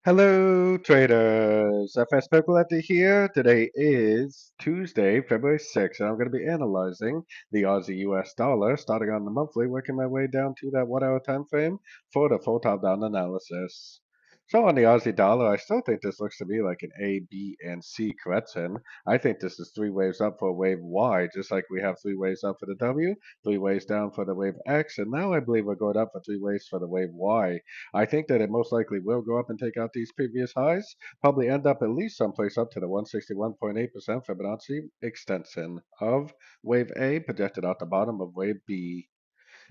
Hello, traders. FX Pip Collector here. Today is Tuesday, February 6th, and I'm going to be analyzing the Aussie US dollar, starting on the monthly, working my way down to that 1 hour time frame for the full top down analysis. So on the Aussie dollar, I still think this looks to be like an A, B, and C correction. I think this is three waves up for wave Y, just like we have three waves up for the W, three waves down for the wave X, and now I believe we're going up for three waves for the wave Y. I think that it most likely will go up and take out these previous highs, probably end up at least someplace up to the 161.8% Fibonacci extension of wave A, projected out the bottom of wave B.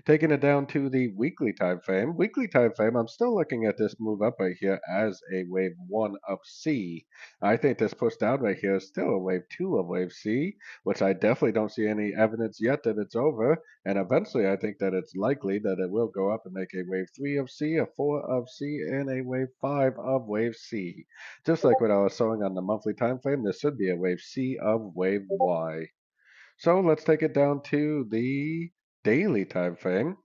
Taking it down to the weekly time frame. Weekly time frame, I'm still looking at this move up right here as a wave 1 of C. I think this push down right here is still a wave 2 of wave C, which I definitely don't see any evidence yet that it's over. And eventually, I think that it's likely that it will go up and make a wave 3 of C, a 4 of C, and a wave 5 of wave C. Just like what I was showing on the monthly time frame, this should be a wave C of wave Y. So let's take it down to the daily time frame.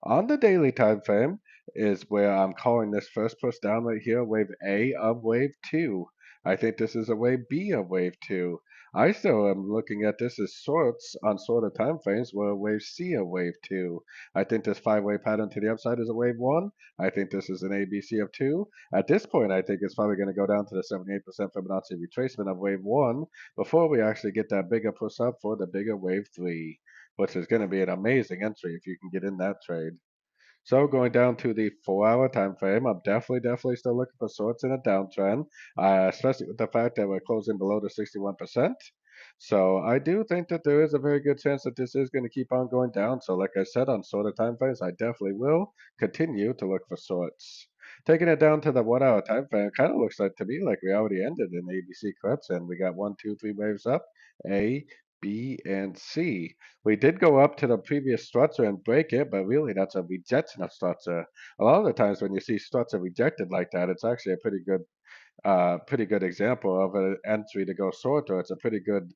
On the daily time frame is where I'm calling this first push down right here, wave A of wave 2. I think this is a wave B of wave 2. I still am looking at this as shorts on shorter time frames where wave C of wave 2. I think this five-way pattern to the upside is a wave 1. I think this is an ABC of 2. At this point, I think it's probably going to go down to the 78% Fibonacci retracement of wave 1 before we actually get that bigger push up for the bigger wave 3, which is going to be an amazing entry if you can get in that trade. So going down to the 4 hour time frame, I'm definitely still looking for shorts in a downtrend, especially with the fact that we're closing below the 61%. So I do think that there is a very good chance that this is going to keep on going down. So like I said, on shorter time frames, I definitely will continue to look for shorts. Taking it down to the 1 hour time frame, kind of looks like to me like we already ended in ABC correction. We got one, two, three waves up, A, B, and C. We did go up to the previous structure and break it, but really that's a rejection of structure. A lot of the times when you see structure rejected like that, it's actually a pretty good example of an entry to go short, or it's a pretty good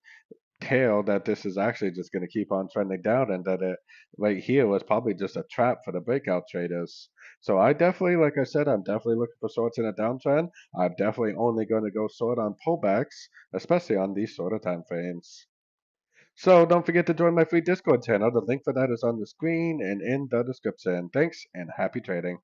tail that this is actually just going to keep on trending down, and that it right here was probably just a trap for the breakout traders. So I definitely, like I said, I'm definitely looking for shorts in a downtrend. I'm definitely only going to go short on pullbacks, especially on these shorter time frames. So don't forget to join my free Discord channel. The link for that is on the screen and in the description. Thanks and happy trading.